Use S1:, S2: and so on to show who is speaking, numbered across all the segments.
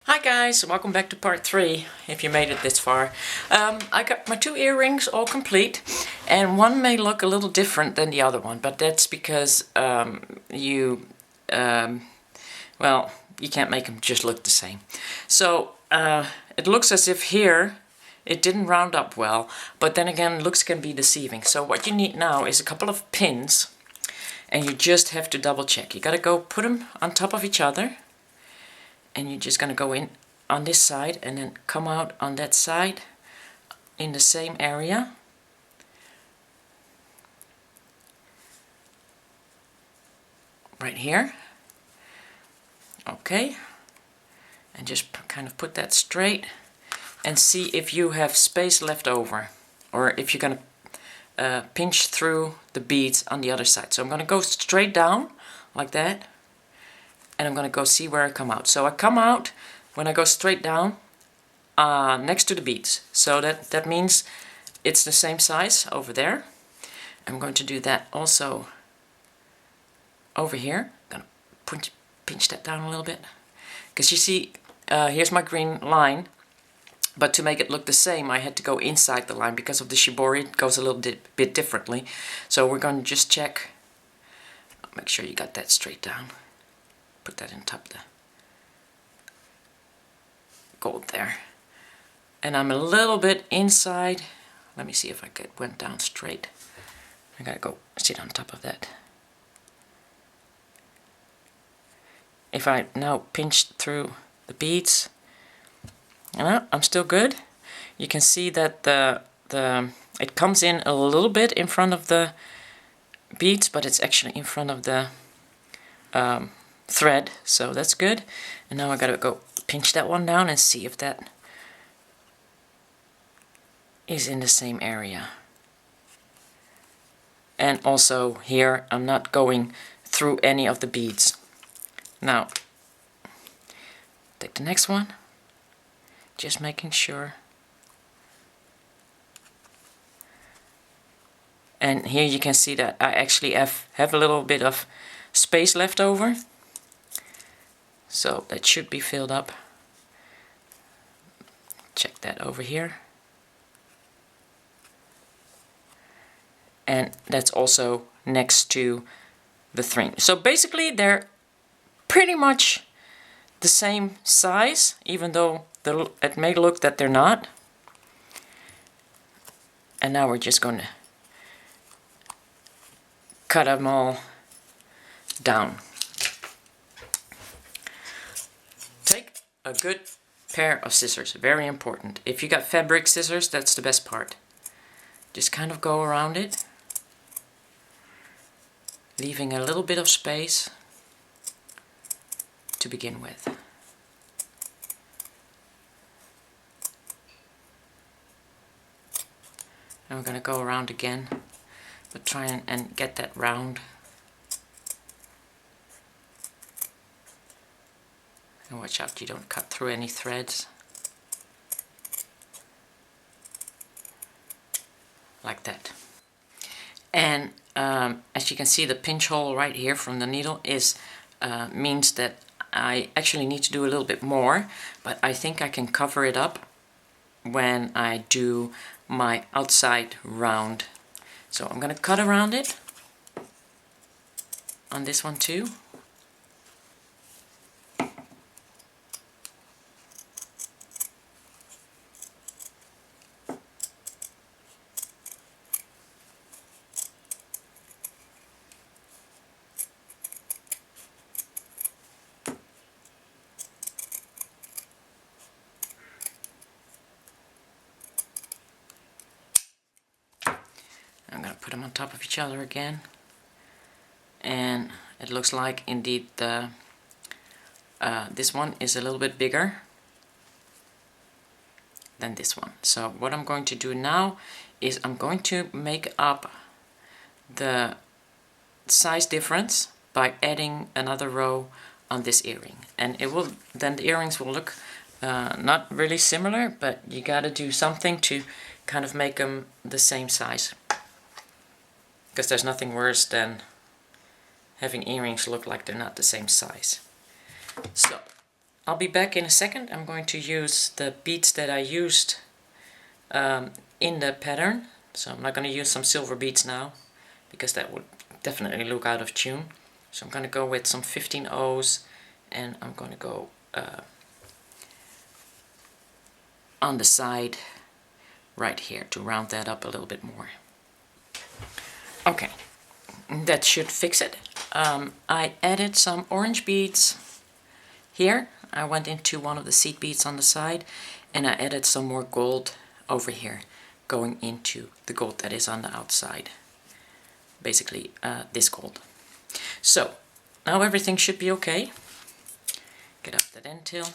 S1: Hi guys, welcome back to part 3, if you made it this far. I got my 2 earrings all complete, and one may look a little different than the other one, but that's because well, you can't make them just look the same. So it looks as if here it didn't round up well, but then again looks can be deceiving. So what you need now is a couple of pins, and you just have to double check. You gotta go put them on top of each other. And you're just going to go in on this side and then come out on that side in the same area. Right here. Okay. And just kind of put that straight and see if you have space left over, or if you're going to pinch through the beads on the other side. So I'm going to go straight down like that. And I'm going to go see where I come out. So I come out when I go straight down next to the beads. So that means it's the same size over there. I'm going to do that also over here. I'm going to pinch that down a little bit. Because you see, here's my green line. But to make it look the same, I had to go inside the line because of the Shibori. It goes a little bit differently. So we're going to just check. Make sure you got that straight down. Put that on top of the gold there. And I'm a little bit inside. Let me see if I went down straight. I gotta go sit on top of that. If I now pinch through the beads, I'm still good. You can see that it comes in a little bit in front of the beads, but it's actually in front of the thread, so that's good. And now I gotta go pinch that one down and see if that is in the same area. And also here I'm not going through any of the beads. Now take the next one, just making sure. And here you can see that I actually have a little bit of space left over. So that should be filled up. Check that over here. And that's also next to the thread. So basically they're pretty much the same size, even though it may look that they're not. And now we're just going to cut them all down. Take a good pair of scissors, very important. If you got fabric scissors, that's the best part. Just kind of go around it, leaving a little bit of space to begin with. And we're going to go around again, but try and get that round. And watch out you don't cut through any threads. Like that. And as you can see, the pinch hole right here from the needle means that I actually need to do a little bit more, but I think I can cover it up when I do my outside round. So I'm going to cut around it on this one too. I'm going to put them on top of each other again, and it looks like indeed this one is a little bit bigger than this one. So what I'm going to do now is I'm going to make up the size difference by adding another row on this earring, and then the earrings will look not really similar, but you got to do something to kind of make them the same size. Because there's nothing worse than having earrings look like they're not the same size. So I'll be back in a second. I'm going to use the beads that I used in the pattern. So I'm not going to use some silver beads now, because that would definitely look out of tune. So I'm going to go with some 15 O's, and I'm going to go on the side right here to round that up a little bit more. Okay, that should fix it. I added some orange beads here. I went into one of the seed beads on the side, and I added some more gold over here, going into the gold that is on the outside. Basically, this gold. So, now everything should be okay. Get up that end tail.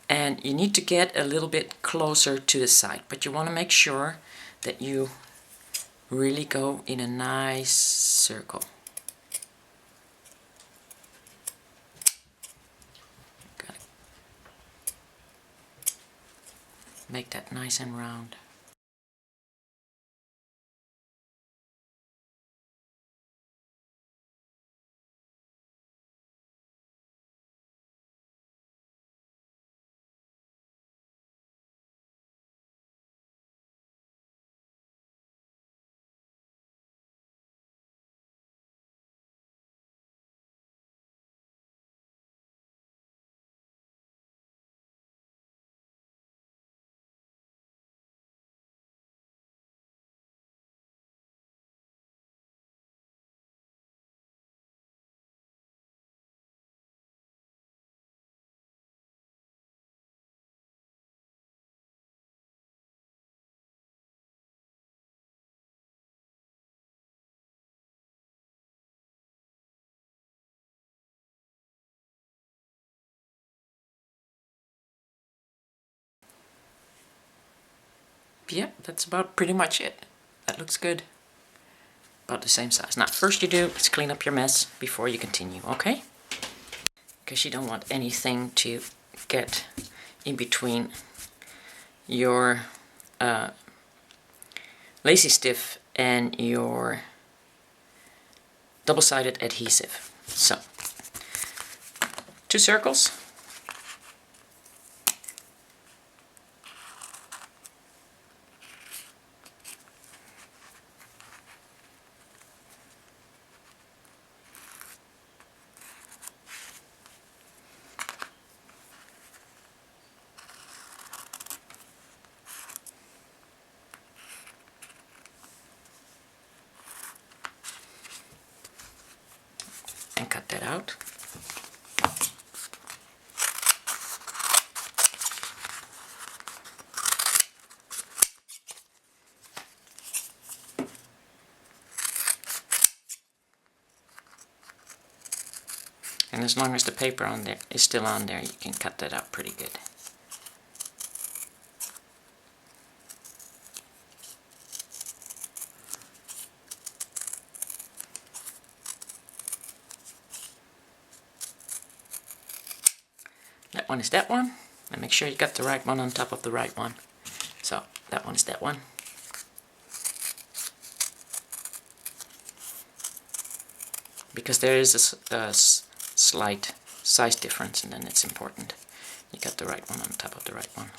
S1: And you need to get a little bit closer to the side, but you want to make sure that you really go in a nice circle. Gotta make that nice and round. Yep, that's about pretty much it. That looks good. About the same size. Now, first you do is clean up your mess before you continue, okay? Because you don't want anything to get in between your lacy stiff and your double-sided adhesive. So, 2 circles. And cut that out. And as long as the paper on there is still on there, you can cut that out pretty good. That one is that one, and make sure you got the right one on top of the right one. So that one is that one. Because there is a slight size difference, and then it's important you got the right one on top of the right one.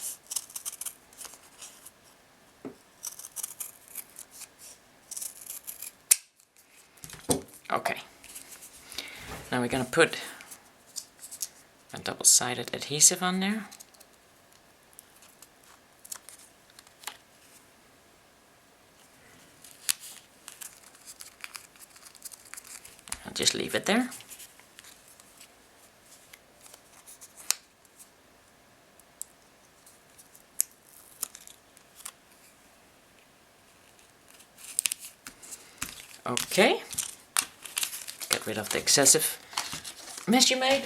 S1: Okay, now we're going to put a double-sided adhesive on there. I'll just leave it there. Okay, get rid of the excessive mess you made.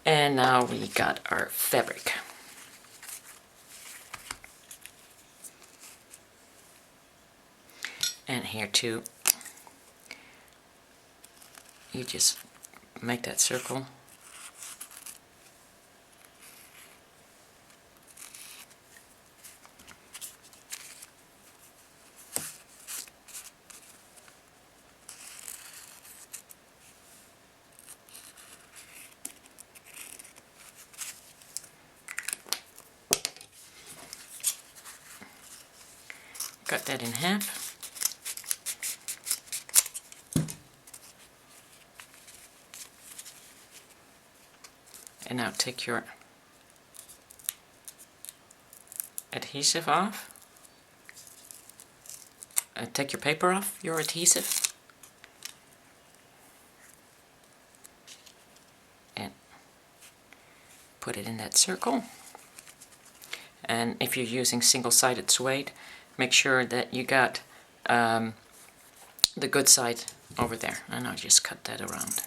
S1: And now we got our fabric. And here too, you just make that circle. cut that in half. And now take your adhesive off. Take your paper off, your adhesive. And put it in that circle. And if you're using single-sided suede, make sure that you got the good side over there. And I'll just cut that around.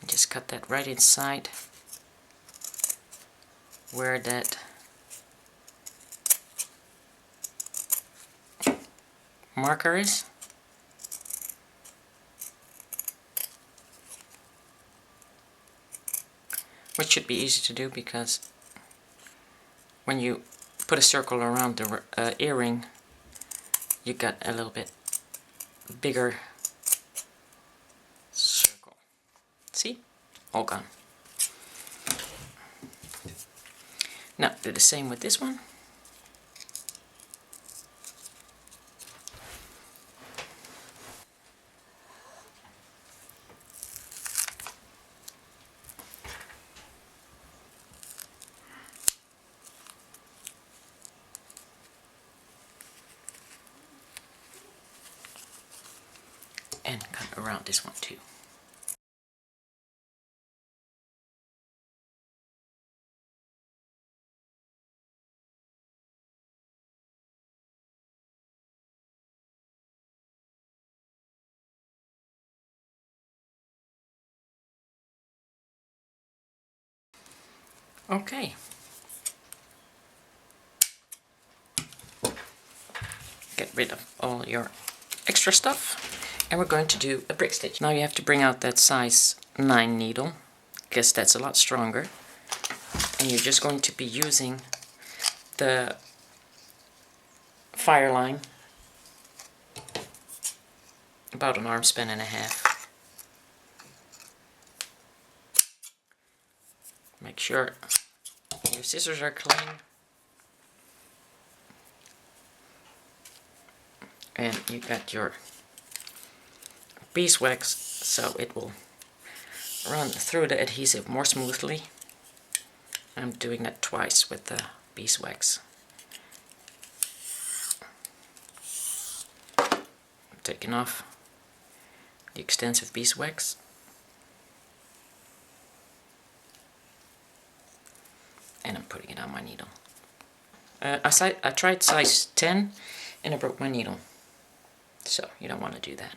S1: Just cut that right inside where that marker is. Which should be easy to do because when you put a circle around the earring, you got a little bit bigger circle. See? All gone. Now do the same with this one. And cut around this one too. Okay. Get rid of all your extra stuff. And we're going to do a brick stitch. Now you have to bring out that size 9 needle, because that's a lot stronger. And you're just going to be using the fire line, about an arm span and a half. Make sure your scissors are clean. And you got your beeswax, so it will run through the adhesive more smoothly. I'm doing that twice with the beeswax. I'm taking off the extensive beeswax. And I'm putting it on my needle. I tried size 10 and I broke my needle. So you don't want to do that.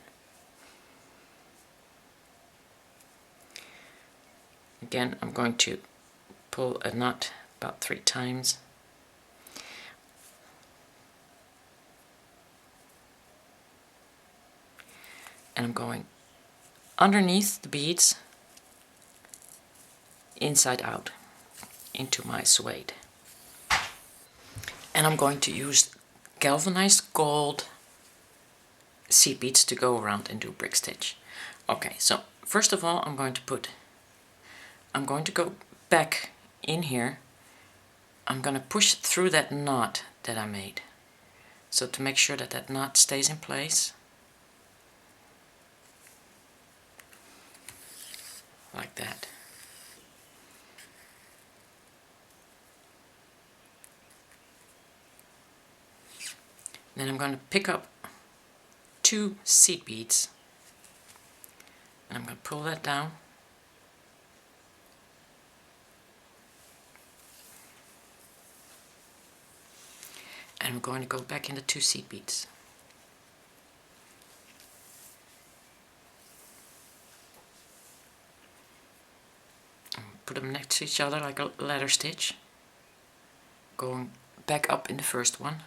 S1: Again, I'm going to pull a knot about 3 times. And I'm going underneath the beads, inside out, into my suede. And I'm going to use galvanized gold seed beads to go around and do brick stitch. Okay, so first of all I'm going to go back in here. I'm going to push through that knot that I made. So to make sure that that knot stays in place. Like that. Then I'm going to pick up 2 seed beads. And I'm going to pull that down. And I'm going to go back into 2 seed beads. Put them next to each other like a ladder stitch. Going back up in the first one.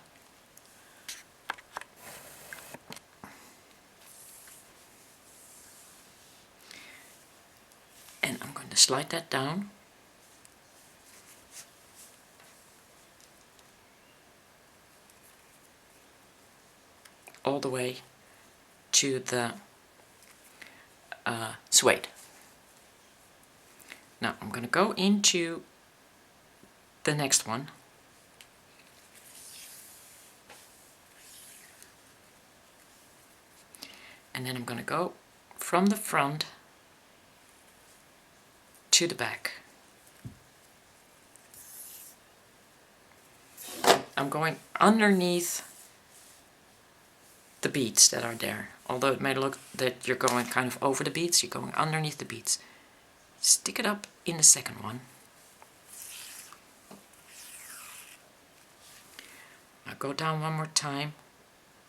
S1: And I'm going to slide that down. All the way to the suede. Now I'm going to go into the next one. And then I'm going to go from the front to the back. I'm going underneath the beads that are there. Although it may look that you're going kind of over the beads, you're going underneath the beads. Stick it up in the second one. Now go down one more time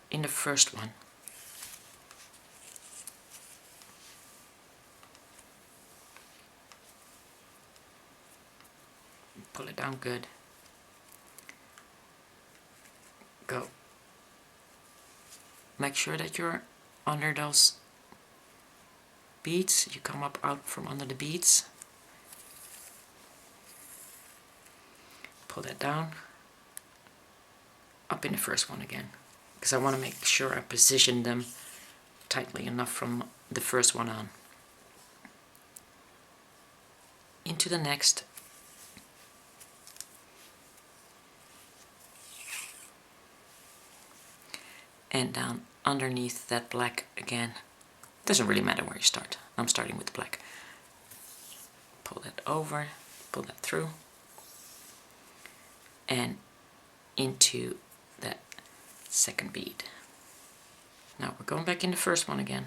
S1: in the first one. Pull it down good. Go. Make sure that you're under those beads. You come up out from under the beads. Pull that down. Up in the first one again. Because I want to make sure I position them tightly enough from the first one on. Into the next. And down underneath that black again. Doesn't really matter where you start. I'm starting with the black. Pull that over, pull that through, and into that second bead. Now we're going back in the first one again.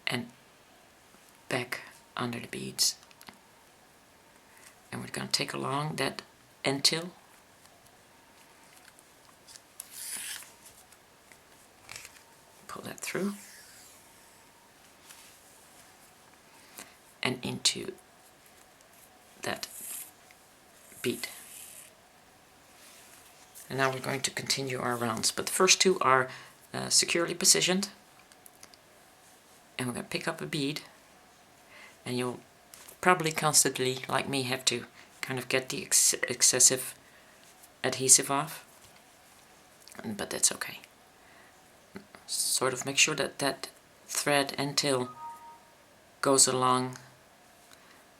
S1: And back under the beads. And we're going to take along that end till. Pull that through. And into that bead. And now we're going to continue our rounds. But the first two are securely positioned. And we're going to pick up a bead. And you'll probably constantly, like me, have to kind of get the excessive adhesive off, but that's okay. Sort of make sure that that thread and till goes along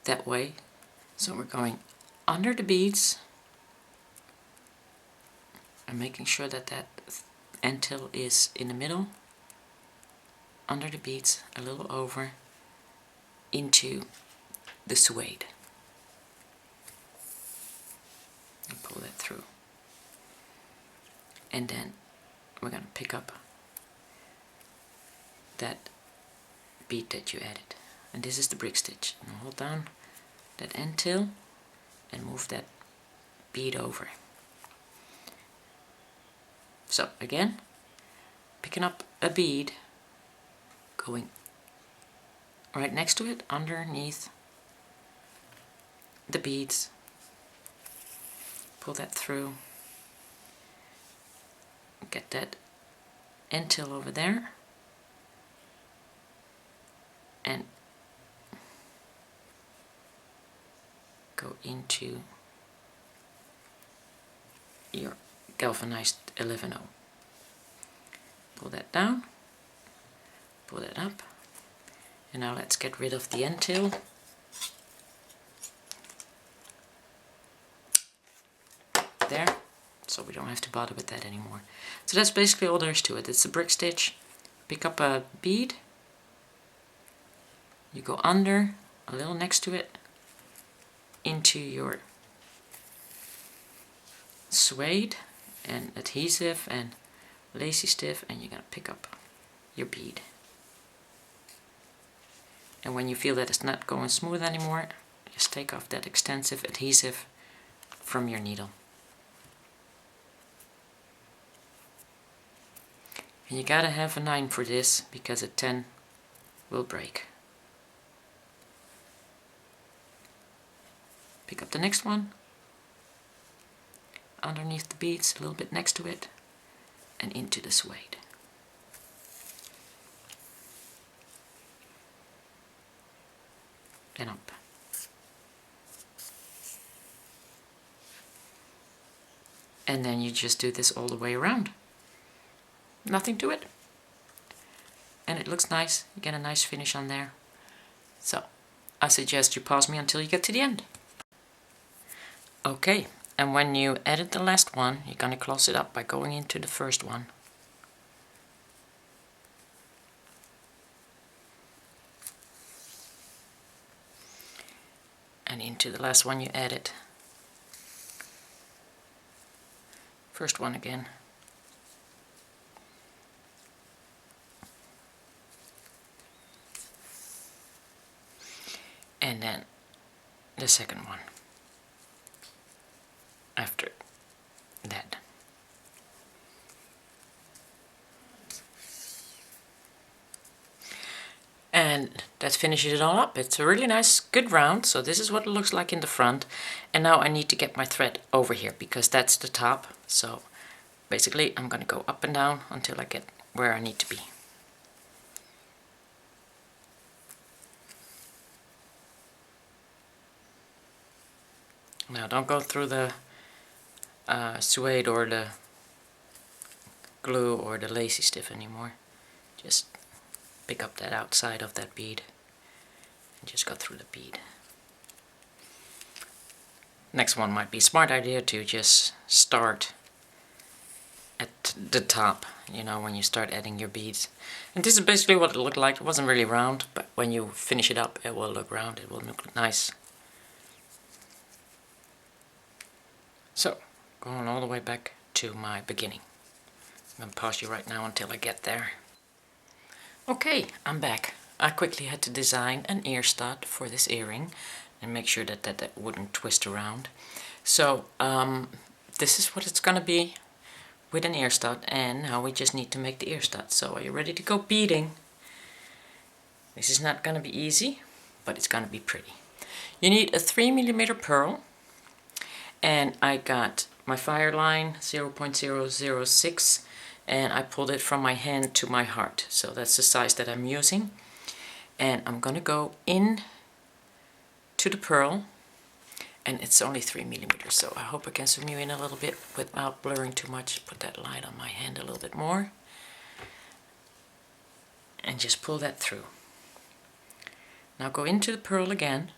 S1: that way. So we're going under the beads and making sure that that end till is in the middle, under the beads, a little over, into the suede, and pull that through. And then we're going to pick up that bead that you added, and this is the brick stitch. And hold down that end till and move that bead over. So again, picking up a bead, going right next to it, underneath the beads, pull that through, get that end till over there, and go into your galvanized 11/0. Pull that down, pull that up, and now let's get rid of the end till. There, so we don't have to bother with that anymore. So that's basically all there is to it. It's a brick stitch. Pick up a bead, you go under, a little next to it, into your suede and adhesive and lacy stiff, and you're going to pick up your bead. And when you feel that it's not going smooth anymore, just take off that extensive adhesive from your needle. And you gotta have a 9 for this, because a 10 will break. Pick up the next one, underneath the beads, a little bit next to it, and into the suede. And up. And then you just do this all the way around. Nothing to it. And it looks nice. You get a nice finish on there. So, I suggest you pause me until you get to the end. Okay, And when you edit the last one, you're going to close it up by going into the first one. And into the last one you edit. First one again. And then the second one after that. And that finishes it all up. It's a really nice, good round. So this is what it looks like in the front. And now I need to get my thread over here because that's the top. So basically I'm going to go up and down until I get where I need to be. Now don't go through the suede or the glue or the lacy stiff anymore. Just pick up that outside of that bead and just go through the bead. Next one might be a smart idea to just start at the top, you know, when you start adding your beads. And this is basically what it looked like. It wasn't really round, but when you finish it up it will look round, it will look nice. So, going all the way back to my beginning. I'm going to pause you right now until I get there. Okay, I'm back. I quickly had to design an ear stud for this earring and make sure that that wouldn't twist around. So, this is what it's going to be with an ear stud, and now we just need to make the ear stud. So, are you ready to go beading? This is not going to be easy, but it's going to be pretty. You need a 3mm pearl. And I got my fire line 0.006 and I pulled it from my hand to my heart. So that's the size that I'm using. And I'm going to go in to the pearl. And it's only 3mm, so I hope I can zoom you in a little bit without blurring too much. Put that light on my hand a little bit more. And just pull that through. Now go into the pearl again.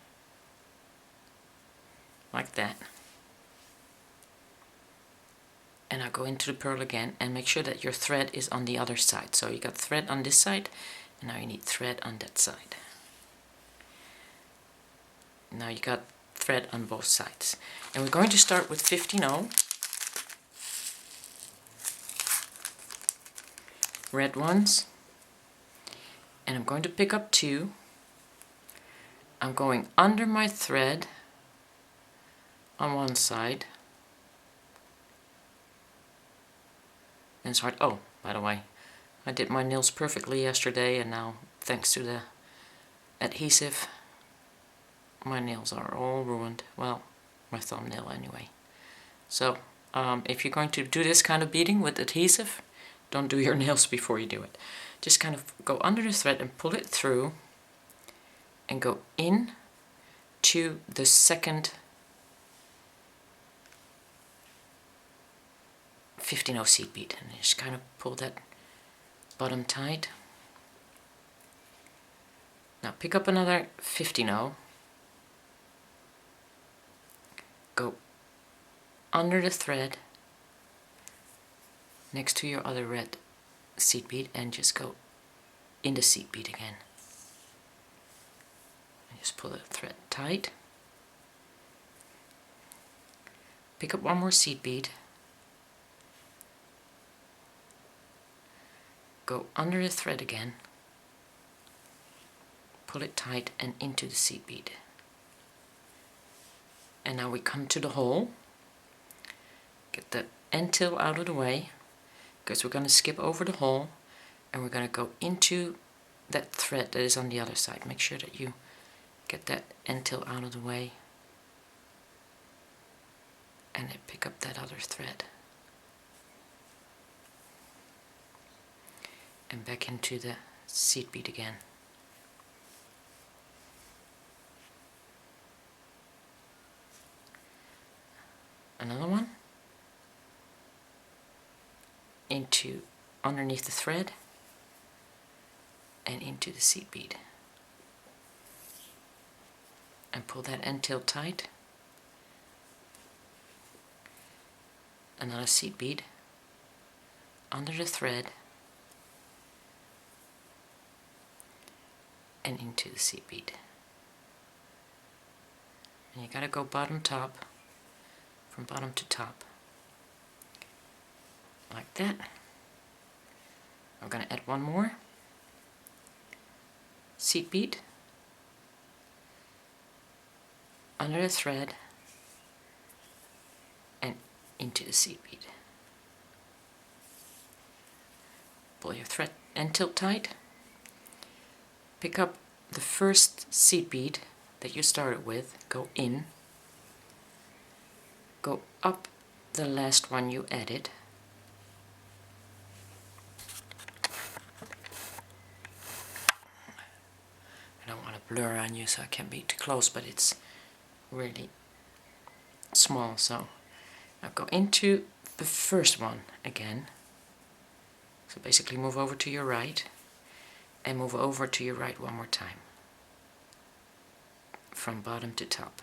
S1: Like that. And I'll go into the pearl again and make sure that your thread is on the other side. So you got thread on this side and now you need thread on that side. Now you got thread on both sides. And we're going to start with 15-0. Red ones. And I'm going to pick up 2. I'm going under my thread on one side. And it's hard. Oh, by the way, I did my nails perfectly yesterday, and now, thanks to the adhesive, my nails are all ruined. Well, my thumbnail anyway. So, if you're going to do this kind of beading with adhesive, don't do your nails before you do it. Just kind of go under the thread and pull it through, and go in to the second 15-0 seed bead, and just kind of pull that bottom tight. Now pick up another 15-0, go under the thread next to your other red seed bead and just go in the seed bead again. And just pull the thread tight. Pick up one more seed bead. Go under the thread again, pull it tight and into the seed bead. And now we come to the hole. Get the end tail out of the way, because we're going to skip over the hole and we're going to go into that thread that is on the other side. Make sure that you get that end tail out of the way and then pick up that other thread. And back into the seed bead again. Another one. Into underneath the thread and into the seed bead. And pull that end tail tight. another seed bead under the thread and into the seed bead. And you gotta go bottom top, from bottom to top, like that. I'm gonna add one more seed bead under the thread and into the seed bead. Pull your thread and tilt tight. Pick up the first seed bead that you started with, go in, go up the last one you added, I don't want to blur on you so I can't be too close, but it's really small, so now go into the first one again. So basically move over to your right and move over to your right one more time, from bottom to top.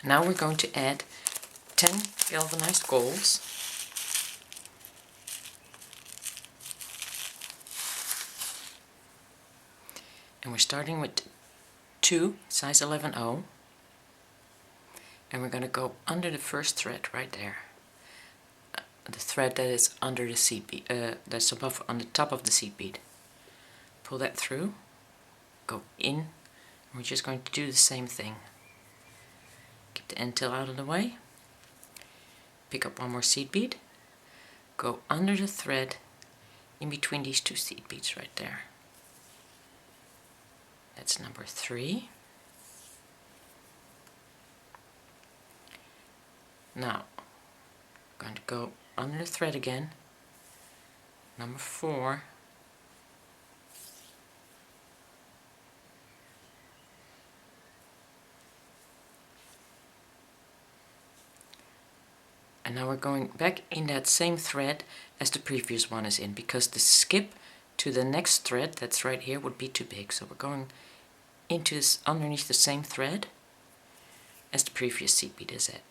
S1: Now we're going to add 10 galvanized golds. And we're starting with 2 size 11/0, and we're going to go under the first thread right there. The thread that is under the seed bead, that's above, on the top of the seed bead. Pull that through, go in, and we're just going to do the same thing. Keep the end tail out of the way, pick up one more seed bead, go under the thread in between these two seed beads right there. That's number 3. Now, I'm going to go under the thread again, number 4, and now we're going back in that same thread as the previous one is in, because the skip to the next thread that's right here would be too big. So we're going into this underneath the same thread as the previous seed bead is at.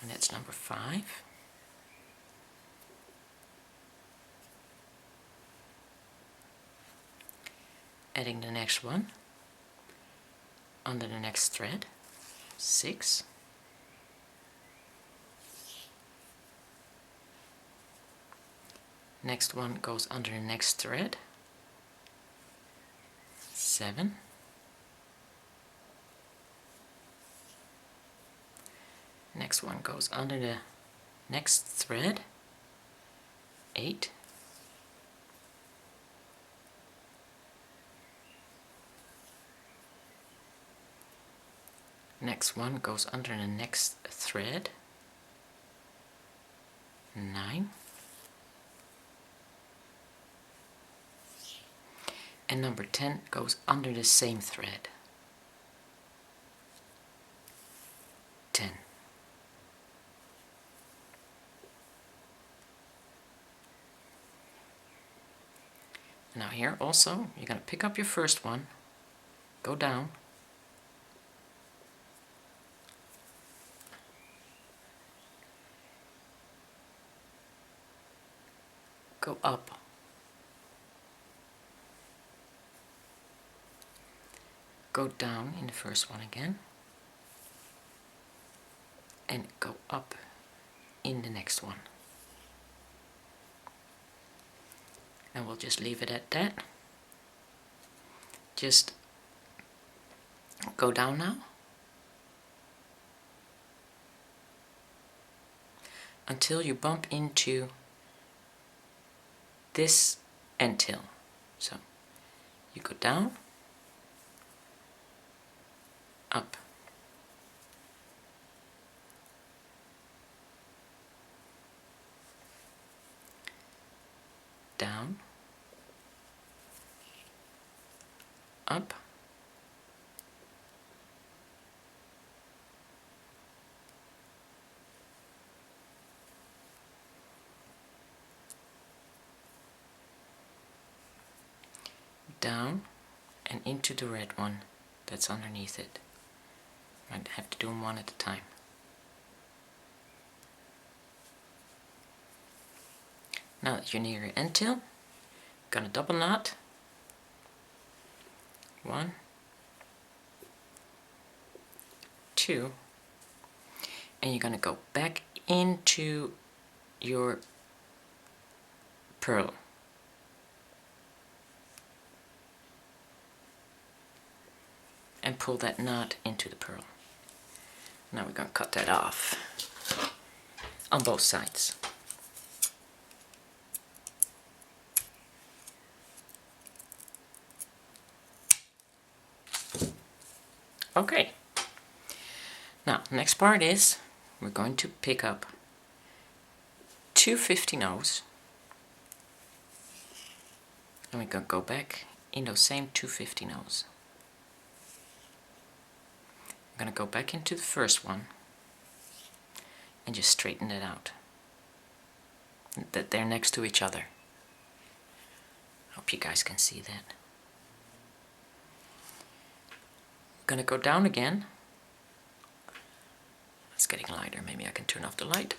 S1: And that's number 5. Adding the next one under the next thread, 6. Next one goes under the next thread, 7. Next one goes under the next thread, 8. Next one goes under the next thread, 9. And number 10 goes under the same thread, 10. Now here also, you're going to pick up your first one, go down, go up, go down in the first one again, and go up in the next one. And we'll just leave it at that. Just go down now until you bump into this end tail. So you go down, up, down, up, down, and into the red one that's underneath it. Might have to do them one at a time. Now that you're near your end tail, gonna double knot. 1, 2, and you're gonna go back into your pearl. And pull that knot into the pearl. Now we're gonna cut that off on both sides. Okay. Now, next part is we're going to pick up 2 15-0s, and we're going to go back in those same 2 15-0s. I'm going to go back into the first one and just straighten it out. That they're next to each other. Hope you guys can see that. I'm going to go down again. It's getting lighter. Maybe I can turn off the light.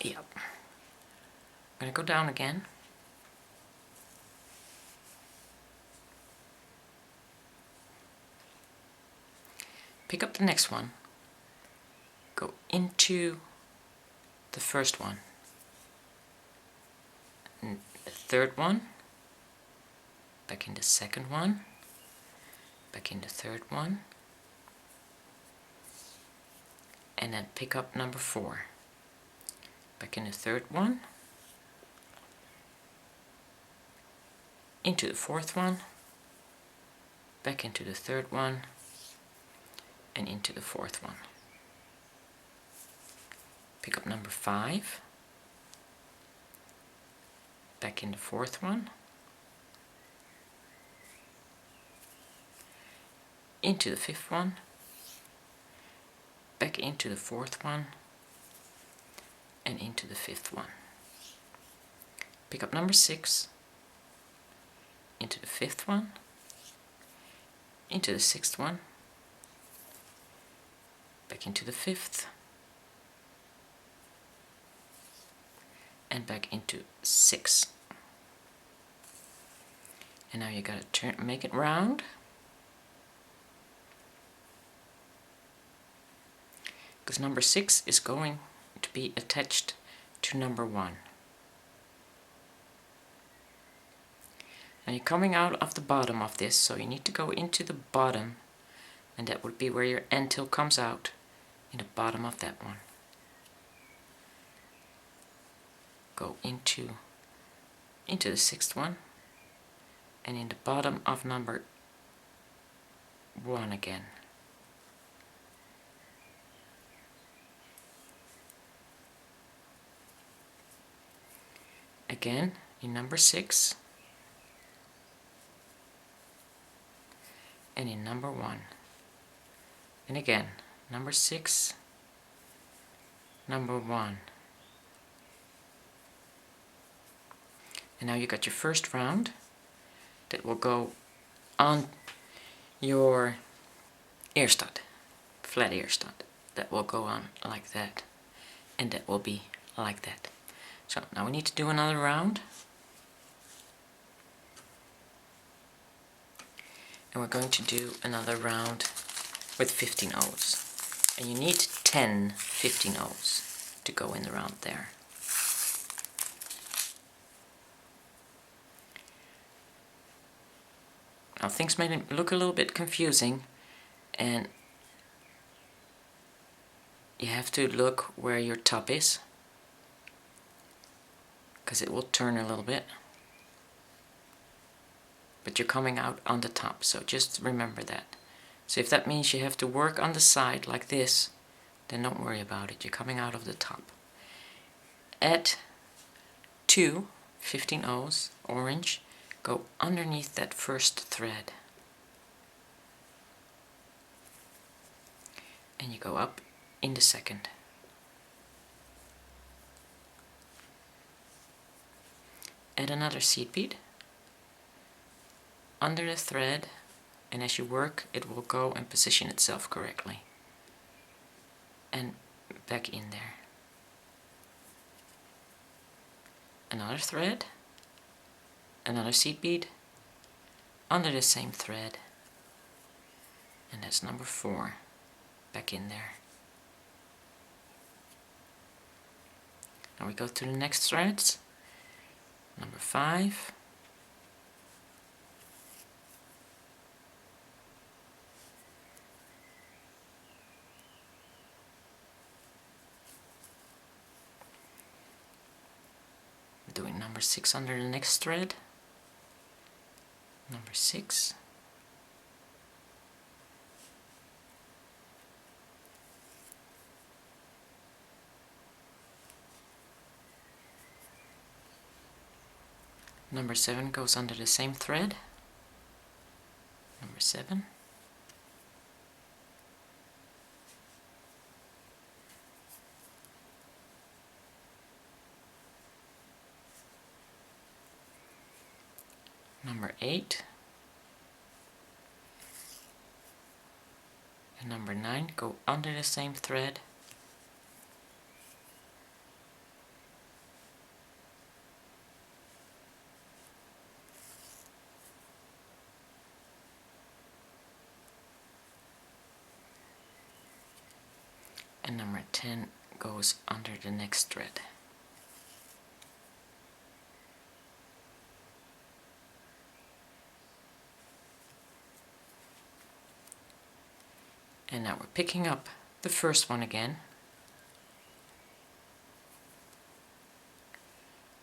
S1: Yep. I'm going to go down again. Pick up the next one. Go into the first one. And the third one. Back in the second one. Back in the third one. And then pick up number 4. Back in the third one. Into the fourth one. Back into the third one. And into the fourth one. Pick up number 5. Back in the fourth one. Into the fifth one. Back into the fourth one. And into the fifth one. Pick up number 6. Into the fifth one. Into the sixth one. Back into the fifth. And back into 6. And now you gotta make it round. Because number 6 is going to be attached to number 1. And you're coming out of the bottom of this, so you need to go into the bottom, and that would be where your end tail comes out, in the bottom of that one. Go into the sixth one, and in the bottom of number 1 again. Again, in number 6, and in number 1. And again, number 6, number 1. And now you got your first round that will go on your ear stud, flat ear stud. That will go on like that, and that will be like that. So now we need to do another round. And we're going to do another round with 15-0s. And you need 10 15-0s to go in the round there. Now things may look a little bit confusing, and you have to look where your top is, because it will turn a little bit. But you're coming out on the top, so just remember that. So if that means you have to work on the side like this, then don't worry about it. You're coming out of the top. Add 2 15-0s, orange, go underneath that first thread. And you go up in the second. Add another seed bead under the thread and as you work it will go and position itself correctly. And back in there. Another thread, another seed bead under the same thread, and that's number 4, back in there. Now we go to the next threads, number 5, doing number 6 under the next thread, number 6, number 7 goes under the same thread, number 7, number 8, and number 9 go under the same thread, and number 10 goes under the next thread. And now we're picking up the first one again,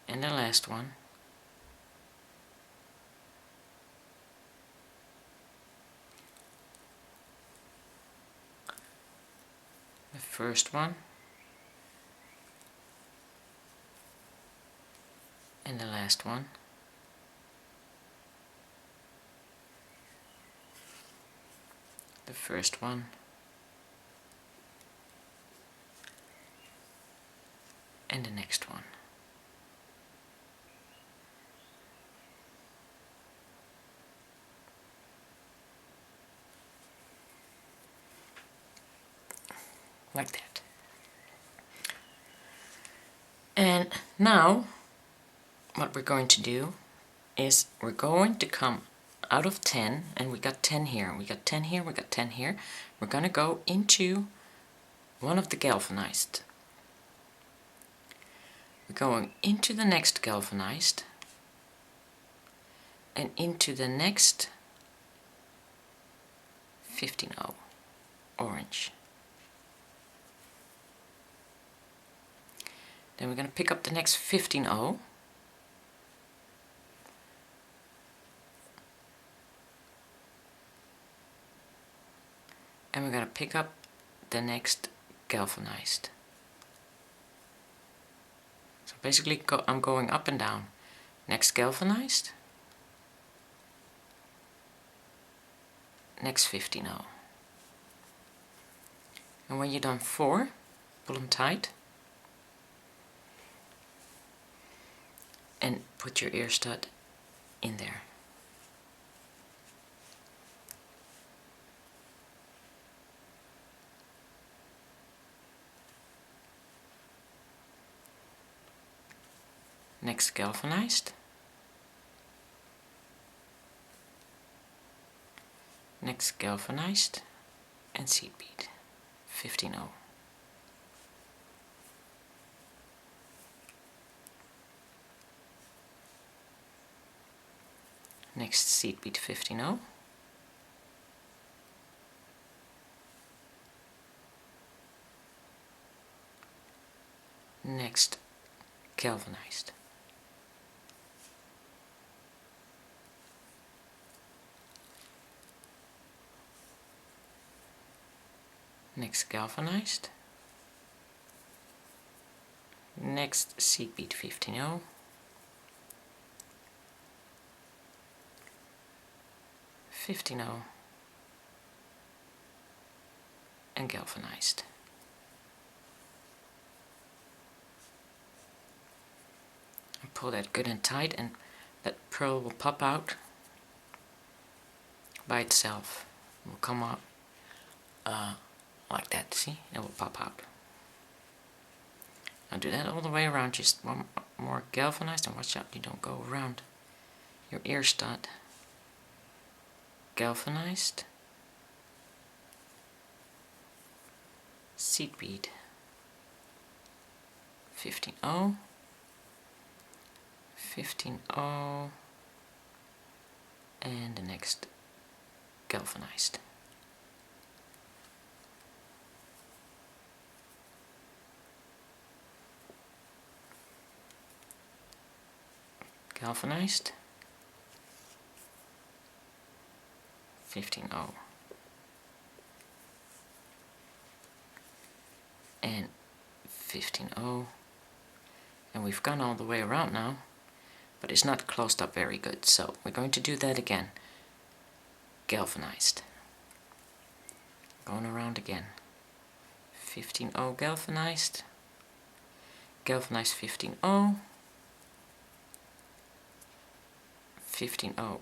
S1: and the last one, the first one, and the last one, the first one, and the next one. Like that. And now what we're going to do is we're going to come out of 10, and we got 10 here, we got 10 here, we got 10 here. We're going to go into one of the galvanized. We're going into the next galvanized and into the next 15-0 orange. Then we're going to pick up the next 15-0, and we're going to pick up the next galvanized. So basically I'm going up and down. Next galvanized, next 15-0. And when you're done 4, pull them tight and put your ear stud in there. Next galvanized, next galvanized, and seed bead, 15-0. Next seed bead, 15-0. Next galvanized. Next galvanized, next seed bead, 15-0, and galvanized. And pull that good and tight, and that pearl will pop out by itself. It will come out like that, see? It will pop out. Now do that all the way around, just one more galvanized, and watch out you don't go around your ear stud. Galvanized. Seed bead. 15-0. 15-0. And the next galvanized. Galvanized. 15-0. And 15-0. And we've gone all the way around now, but it's not closed up very good, so we're going to do that again. Galvanized. Going around again. 15-0 galvanized. Galvanized 15-0. 15-0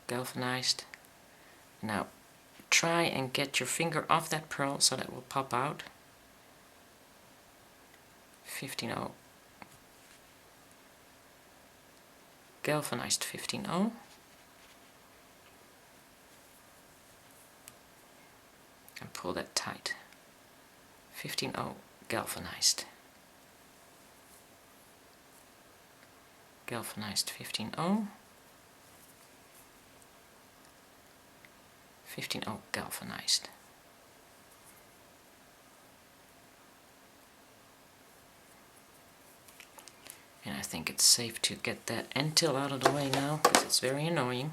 S1: galvanized. Now try and get your finger off that pearl so that it will pop out. 15-0 galvanized 15-0. And pull that tight. 15-0 galvanized. Galvanized 15-0. 15-0 galvanized. And I think it's safe to get that end till out of the way now, because it's very annoying.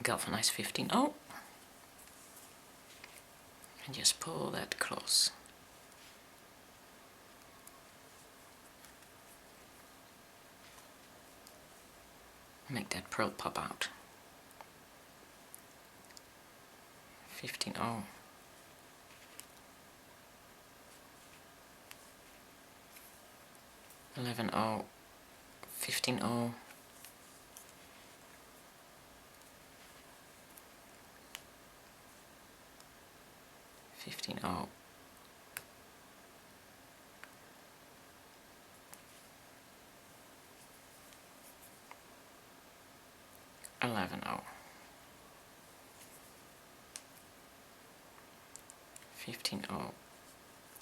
S1: Galvanize 15-0 and just pull that close. Make that pearl pop out. 15-0 11-0 15-0 15-0 11-0 15-0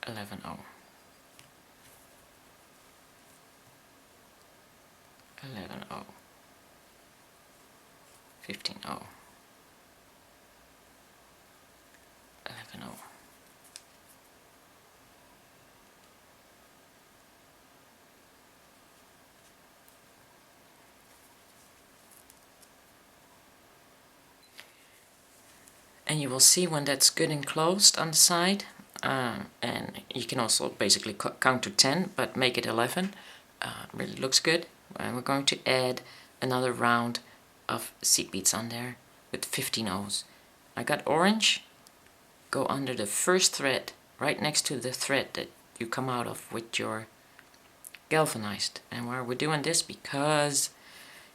S1: 11-0 11-0 15-0 11-0 And you will see when that's good and closed on the side, and you can also basically count to 10, but make it 11. Really looks good. And we're going to add another round of seed beads on there with 15 O's. I got orange. Go under the first thread, right next to the thread that you come out of with your galvanized. And why we're doing this, because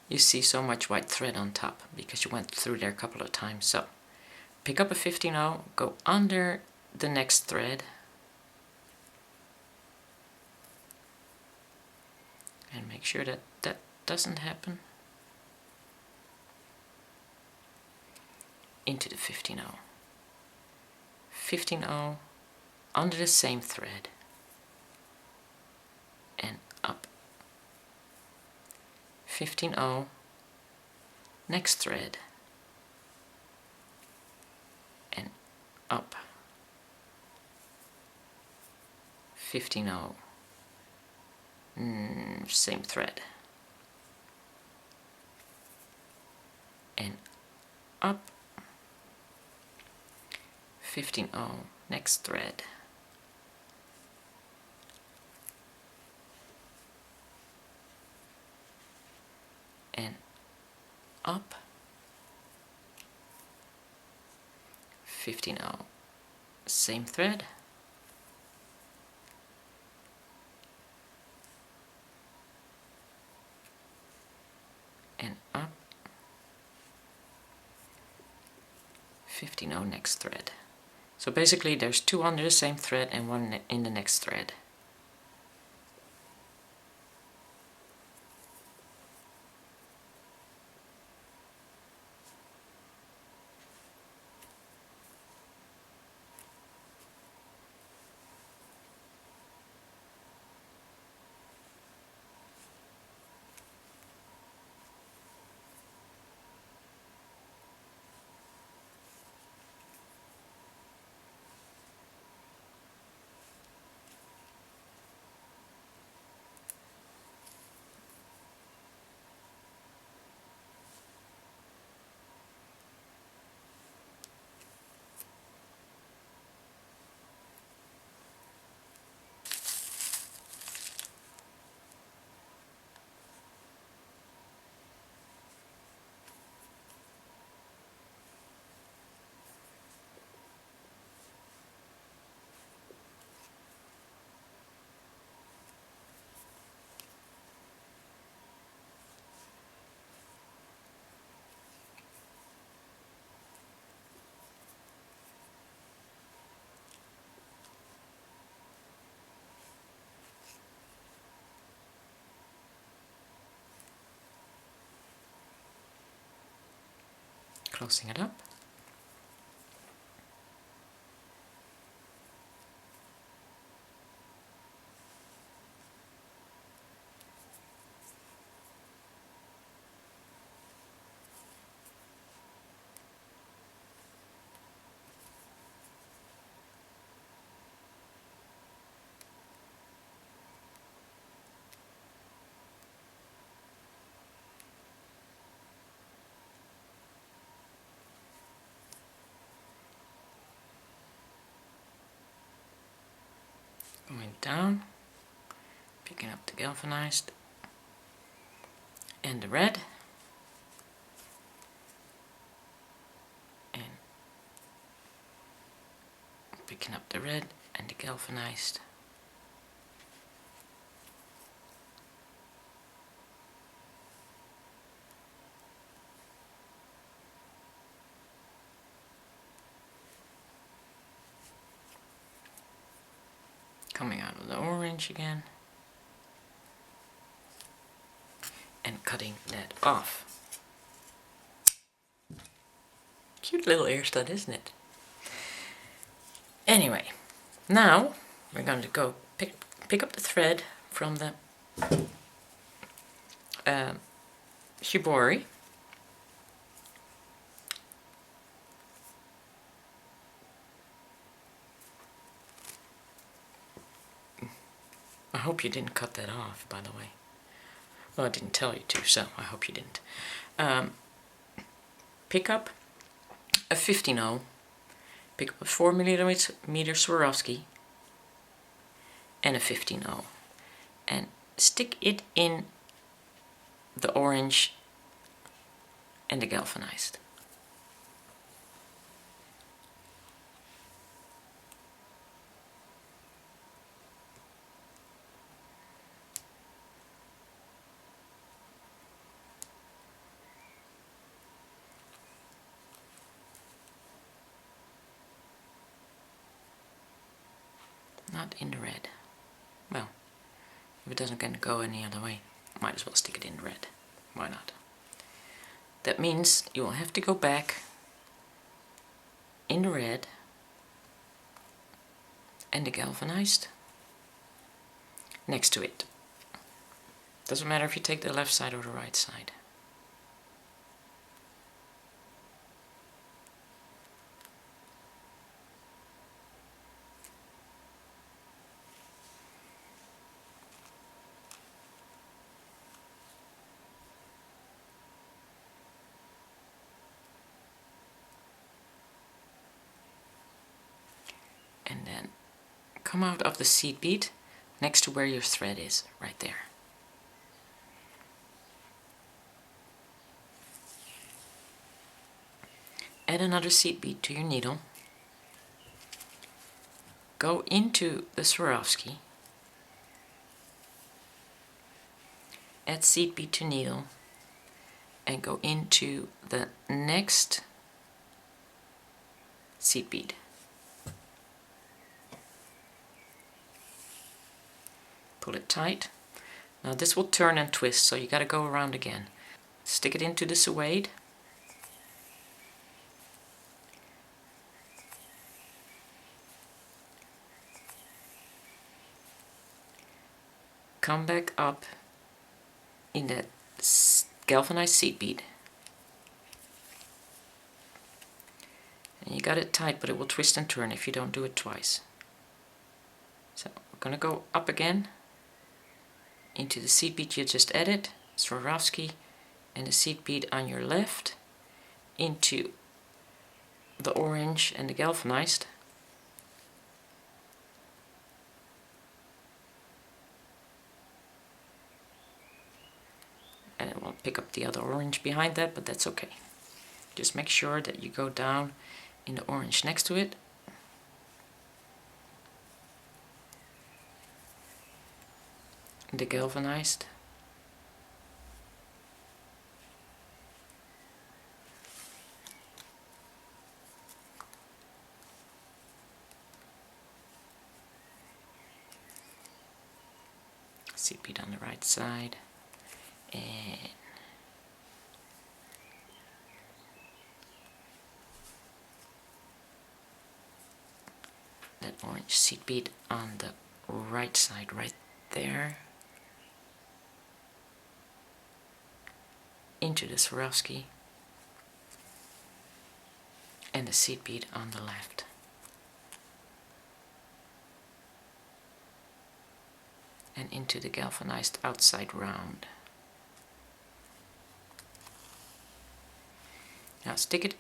S1: you see so much white thread on top, because you went through there a couple of times. So pick up a 15-0, go under the next thread, and make sure that that doesn't happen. Into the 15-0. 15-0 under the same thread, and up. 15-0 next thread, and up. 15-0 same thread, and up. 15-0 next thread, and up, 15 oh, same thread, and up, 15 oh, next thread. So basically there's 2 under the same thread and 1 in the next thread. Closing it up. Going down, picking up the galvanized and the red, and picking up the red and the galvanized. Coming out of the orange again and cutting that off. Cute little ear stud, isn't it? Anyway, now we're going to go pick up the thread from the Shibori, I hope you didn't cut that off, by the way. Well, I didn't tell you to, so I hope you didn't. Pick up a 15-0, pick up a 4mm Swarovski, and a 15-0, and stick it in the orange and the galvanized. Not in the red. Well, if it doesn't go any other way, might as well stick it in the red. Why not? That means you will have to go back in the red and the galvanized next to it. Doesn't matter if you take the left side or the right side. And then come out of the seed bead next to where your thread is, right there. Add another seed bead to your needle. Go into the Swarovski. Add seed bead to needle. And go into the next seed bead. Pull it tight. Now this will turn and twist, so you got to go around again. Stick it into the suede. Come back up in that galvanized seed bead. And you got it tight, but it will twist and turn if you don't do it twice. So we're going to go up again into the seed bead you just added, Swarovski, and the seed bead on your left, into the orange and the galvanized. And it won't pick up the other orange behind that, but that's okay. Just make sure that you go down in the orange next to it. The galvanized. Seed bead on the right side. And that orange seed bead on the right side right there. Into the Swarovski. And the seed bead on the left. And into the galvanized outside round. Now stick it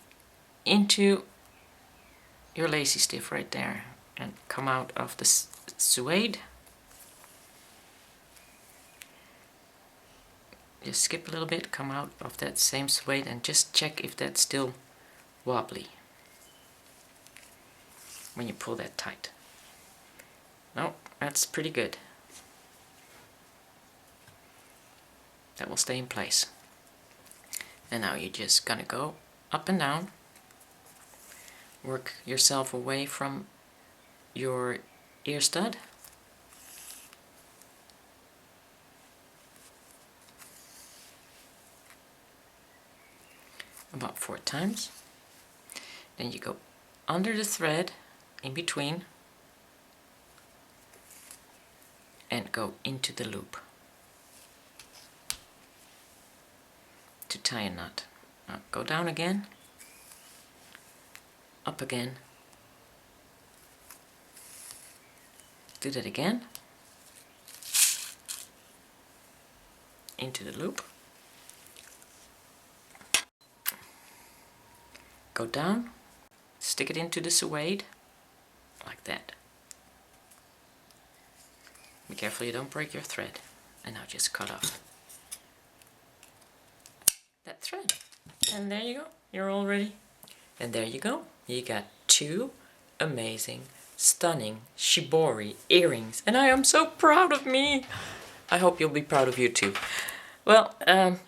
S1: into your lacy stiff right there and come out of the suede. Just skip a little bit, come out of that same suede and just check if that's still wobbly when you pull that tight. No, that's pretty good. That will stay in place. And now you're just gonna go up and down. Work yourself away from your ear stud. About 4 times. Then you go under the thread in between and go into the loop to tie a knot. Now go down again, up again, do that again, into the loop, go down, stick it into the suede, like that. Be careful you don't break your thread. And now just cut off that thread. And there you go, you're all ready. And there you go, you got 2 amazing, stunning Shibori earrings. And I am so proud of me. I hope you'll be proud of you too. Well,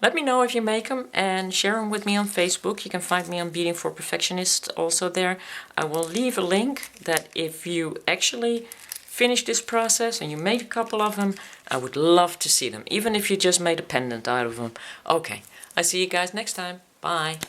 S1: let me know if you make them and share them with me on Facebook. You can find me on Beading4perfectionists also there. I will leave a link that if you actually finish this process and you made a couple of them, I would love to see them. Even if you just made a pendant out of them. Okay, I see you guys next time. Bye.